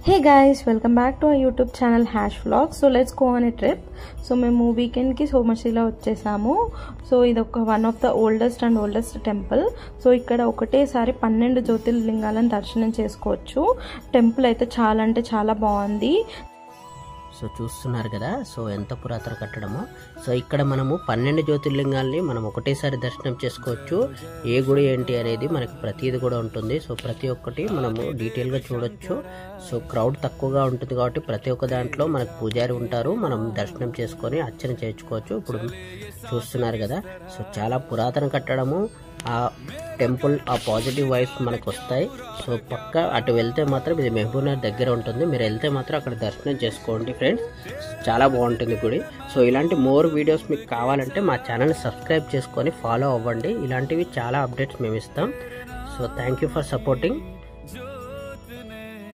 Hey guys, welcome back to our YouTube channel Hash Vlogs. So let's go on a trip. So మేము weekend కి సోమశిల వచ్చేసాము. So ఇది one of the oldest temple. So ఇక్కడ ఒకటేసారి 12 జ్యోతిర్లింగాలను దర్శనం చేసుకోవచ్చు. Temple అయితే చాలా అంటే చాలా బాగుంది. సో చూస్తున్నారు కదా, సో ఎంత పురాతన కట్టడమో. సో ఇక్కడ మనము 12 జ్యోతిర్లింగాల్ని మనం ఒకటేసారి దర్శనం చేసుకోవచ్చు. ఏ గుడి ఏంటి అనేది మనకి ప్రతిది కూడా ఉంటుంది. సో ప్రతి ఒక్కటి మనము డీటెయిల్గా చూడొచ్చు. సో క్రౌడ్ తక్కువగా ఉంటుంది కాబట్టి ప్రతి ఒక్క దాంట్లో మనకు పూజారి ఉంటారు, మనం దర్శనం చేసుకొని అర్చన చేయించుకోవచ్చు. ఇప్పుడు చూస్తున్నారు కదా, సో చాలా పురాతన కట్టడము. ఆ టెంపుల్ ఆ పాజిటివ్ వైబ్స్ మనకు వస్తాయి. సో పక్క అటు వెళ్తే మాత్రం ఇది మహబూబ్నగర్ దగ్గర ఉంటుంది. మీరు వెళ్తే మాత్రం అక్కడ దర్శనం చేసుకోండి ఫ్రెండ్స్, చాలా బాగుంటుంది గుడి. సో ఇలాంటి మోర్ వీడియోస్ మీకు కావాలంటే మా ఛానల్ని సబ్స్క్రైబ్ చేసుకొని ఫాలో అవ్వండి. ఇలాంటివి చాలా అప్డేట్స్ మేము ఇస్తాం. So thank you for supporting.